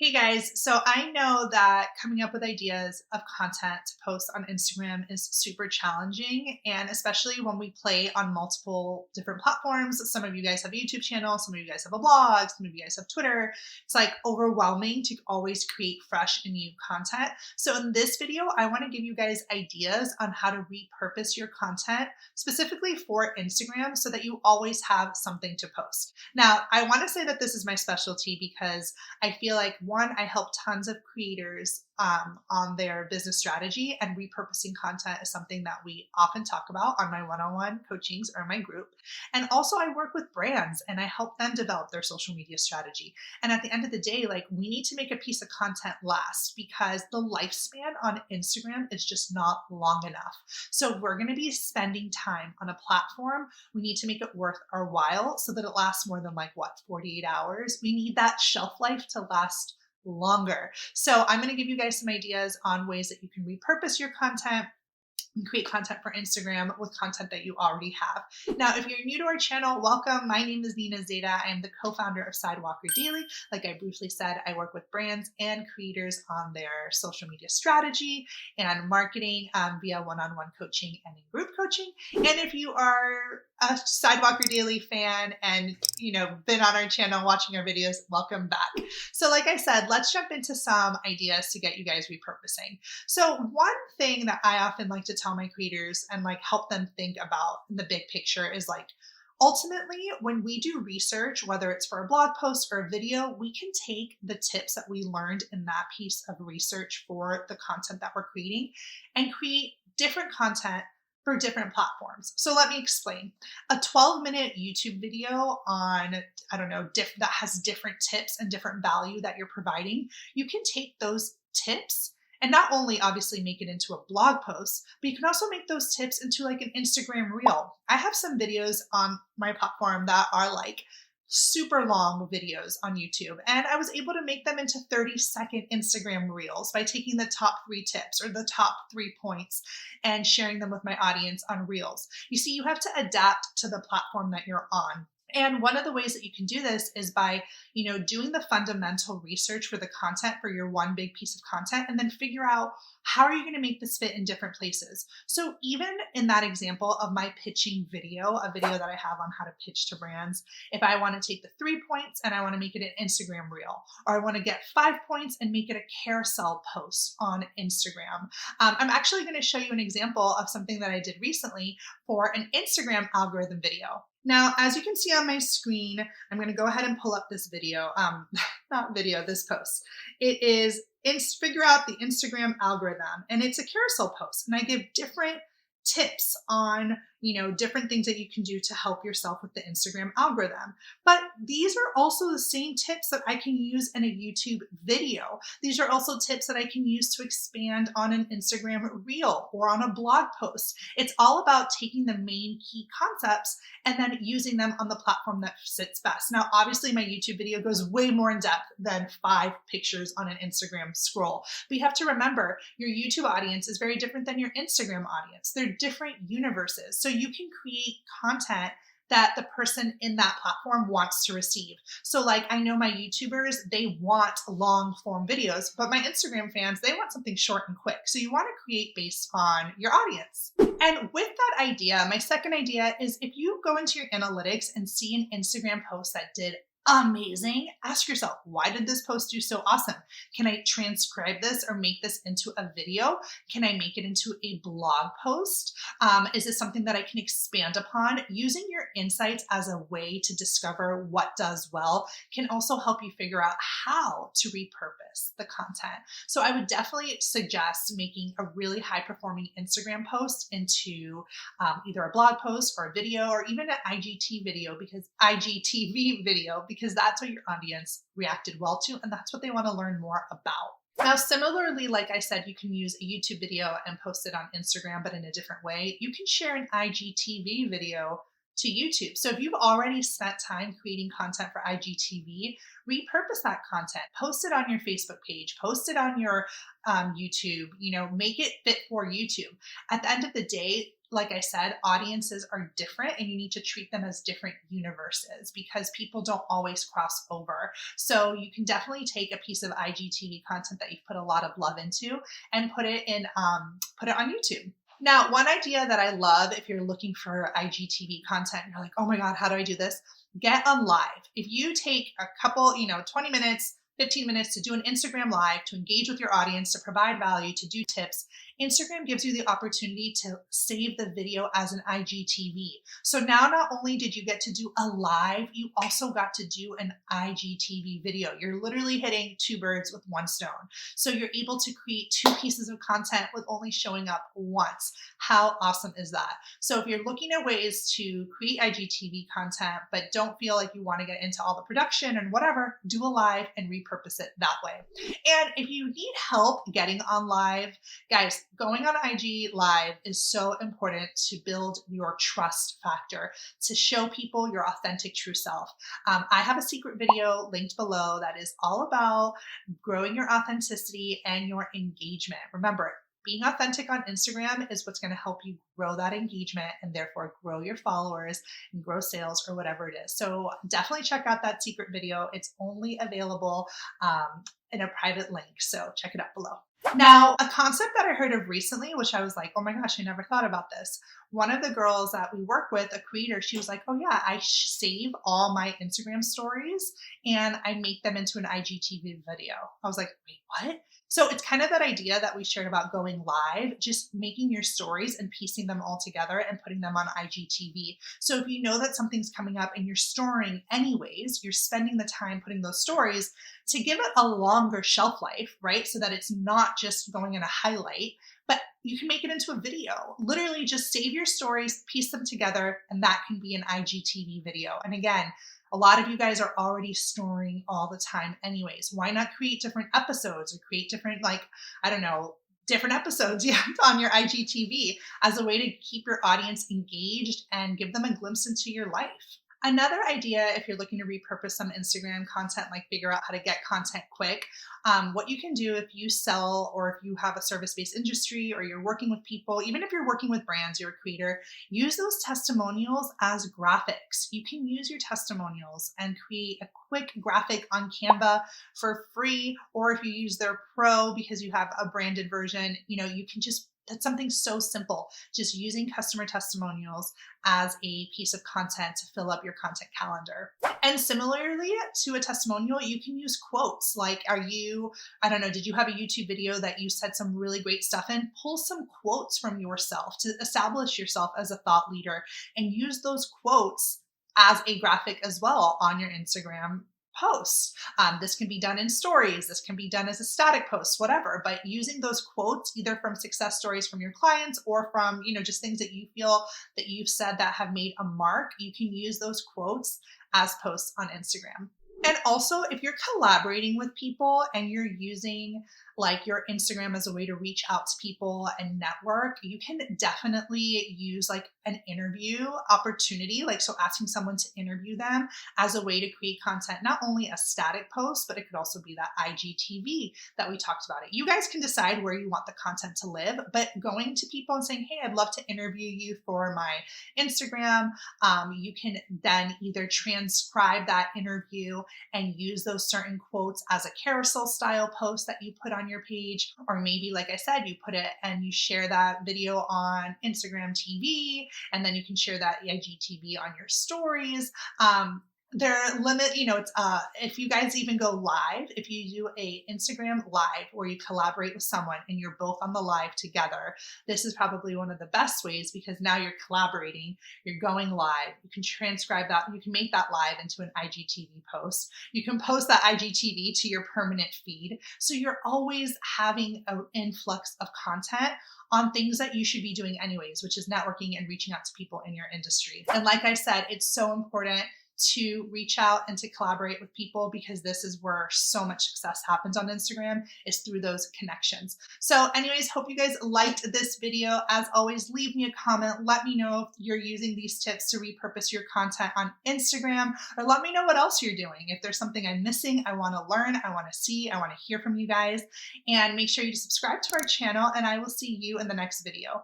Hey guys, so I know that coming up with ideas of content to post on Instagram is super challenging, and especially when we play on multiple different platforms. Some of you guys have a YouTube channel, some of you guys have a blog, some of you guys have Twitter. It's like overwhelming to always create fresh and new content. So in this video, I want to give you guys ideas on how to repurpose your content specifically for Instagram so that you always have something to post. Now, I want to say that this is my specialty because I feel like one, I help tons of creators on their business strategy, and repurposing content is something that we often talk about on my one-on-one coachings or my group. And also I work with brands and I help them develop their social media strategy. And at the end of the day, like we need to make a piece of content last because the lifespan on Instagram is just not long enough. So if we're going to be spending time on a platform, we need to make it worth our while so that it lasts more than 48 hours. We need that shelf life to last longer. So I'm going to give you guys some ideas on ways that you can repurpose your content and create content for Instagram with content that you already have. Now, if you're new to our channel, welcome. My name is Nina Zadeh. I am the co-founder of Sidewalker Daily. Like I briefly said, I work with brands and creators on their social media strategy and marketing via one-on-one coaching and in group coaching. And if you are a Sidewalker Daily fan and been on our channel watching our videos, welcome back. So like I said, let's jump into some ideas to get you guys repurposing. So one thing that I often like to tell my creators and help them think about in the big picture is ultimately, when we do research, whether it's for a blog post or a video, we can take the tips that we learned in that piece of research for the content that we're creating and create different content for different platforms. So let me explain. A 12-minute YouTube video on, that has different tips and different value that you're providing, you can take those tips and not only obviously make it into a blog post, but you can also make those tips into an Instagram reel. I have some videos on my platform that are super long videos on YouTube, and I was able to make them into 30-second Instagram reels by taking the top 3 tips or the top 3 points and sharing them with my audience on reels. You see, you have to adapt to the platform that you're on. And one of the ways that you can do this is by, doing the fundamental research for the content for your one big piece of content, and then figure out how are you going to make this fit in different places. So even in that example of my pitching video, a video that I have on how to pitch to brands, if I want to take the 3 points and I want to make it an Instagram reel, or I want to get 5 points and make it a carousel post on Instagram. I'm actually going to show you an example of something that I did recently for an Instagram algorithm video. Now, as you can see on my screen, I'm going to go ahead and pull up this video, this post. It is figure out the Instagram algorithm, and it's a carousel post. And I give different tips on, different things that you can do to help yourself with the Instagram algorithm. But these are also the same tips that I can use in a YouTube video. These are also tips that I can use to expand on an Instagram reel or on a blog post. It's all about taking the main key concepts and then using them on the platform that fits best. Now, obviously my YouTube video goes way more in depth than 5 pictures on an Instagram scroll. But you have to remember, your YouTube audience is very different than your Instagram audience. They're different universes. So you can create content that the person in that platform wants to receive. So I know my YouTubers, they want long form videos, but my Instagram fans, they want something short and quick. So you want to create based on your audience. And with that idea, my second idea is if you go into your analytics and see an Instagram post that did amazing, ask yourself, why did this post do so awesome? Can I transcribe this or make this into a video? Can I make it into a blog post? Is this something that I can expand upon? Using your insights as a way to discover what does well can also help you figure out how to repurpose the content. So I would definitely suggest making a really high performing Instagram post into either a blog post or a video or even an IGTV video, because that's what your audience reacted well to, and that's what they want to learn more about. Now, similarly, like I said, you can use a YouTube video and post it on Instagram, but in a different way. You can share an IGTV video to YouTube. So if you've already spent time creating content for IGTV, repurpose that content, post it on your Facebook page, post it on your YouTube, make it fit for YouTube. At the end of the day, like I said, audiences are different and you need to treat them as different universes because people don't always cross over. So you can definitely take a piece of IGTV content that you've put a lot of love into and put it on YouTube. Now, one idea that I love if you're looking for IGTV content, and you're like, oh my God, how do I do this? Get on live. If you take a couple, 20 minutes, 15 minutes to do an Instagram live, to engage with your audience, to provide value, to do tips, Instagram gives you the opportunity to save the video as an IGTV. So now not only did you get to do a live, you also got to do an IGTV video. You're literally hitting two birds with one stone. So you're able to create two pieces of content with only showing up once. How awesome is that? So if you're looking at ways to create IGTV content, but don't feel like you want to get into all the production and whatever, do a live and repurpose it that way. And if you need help getting on live, guys, going on IG live is so important to build your trust factor, to show people your authentic true self. I have a secret video linked below that is all about growing your authenticity and your engagement. Remember, being authentic on Instagram is what's going to help you grow that engagement and therefore grow your followers and grow sales or whatever it is. So definitely check out that secret video. It's only available in a private link. So check it out below. Now, a concept that I heard of recently, which I was like, oh my gosh, I never thought about this. One of the girls that we work with, a creator, she was like, oh yeah, I save all my Instagram stories and I make them into an IGTV video. I was like, wait, what? So it's kind of that idea that we shared about going live, just making your stories and piecing them all together and putting them on IGTV. So if you know that something's coming up and you're storing anyways, you're spending the time putting those stories to give it a longer shelf life, right? So that it's not just going in a highlight, but you can make it into a video. Literally just save your stories, piece them together, and that can be an IGTV video. And again, a lot of you guys are already storing all the time anyways. Why not create different episodes or create different, different episodes on your IGTV as a way to keep your audience engaged and give them a glimpse into your life? Another idea, if you're looking to repurpose some Instagram content, like figure out how to get content quick, what you can do if you sell or if you have a service-based industry or you're working with people, even if you're working with brands, you're a creator, use those testimonials as graphics. You can use your testimonials and create a quick graphic on Canva for free, or if you use their pro because you have a branded version, you can just that's something so simple, just using customer testimonials as a piece of content to fill up your content calendar. And similarly to a testimonial, you can use quotes. Like, did you have a YouTube video that you said some really great stuff in? Pull some quotes from yourself to establish yourself as a thought leader and use those quotes as a graphic as well on your Instagram posts. This can be done in stories. This can be done as a static post, whatever, but using those quotes either from success stories from your clients or from, just things that you feel that you've said that have made a mark, you can use those quotes as posts on Instagram. And also, if you're collaborating with people and you're using like your Instagram as a way to reach out to people and network, you can definitely use like an interview opportunity. So asking someone to interview them as a way to create content, not only a static post, but it could also be that IGTV that we talked about. You guys can decide where you want the content to live, but going to people and saying, hey, I'd love to interview you for my Instagram. You can then either transcribe that interview and use those certain quotes as a carousel style post that you put on your page, or maybe, like I said, you put it and you share that video on Instagram TV, and then you can share that IGTV on your stories. If you guys even go live, if you do a Instagram live where you collaborate with someone and you're both on the live together, this is probably one of the best ways because now you're collaborating, you're going live, you can transcribe that, you can make that live into an IGTV post, you can post that IGTV to your permanent feed. So you're always having an influx of content on things that you should be doing anyways, which is networking and reaching out to people in your industry. And like I said, it's so important to reach out and to collaborate with people because this is where so much success happens on Instagram, is through those connections. So anyways, hope you guys liked this video. As always, leave me a comment. Let me know if you're using these tips to repurpose your content on Instagram, or let me know what else you're doing. If there's something I'm missing, I want to learn, I want to see, I want to hear from you guys. And make sure you subscribe to our channel, and I will see you in the next video.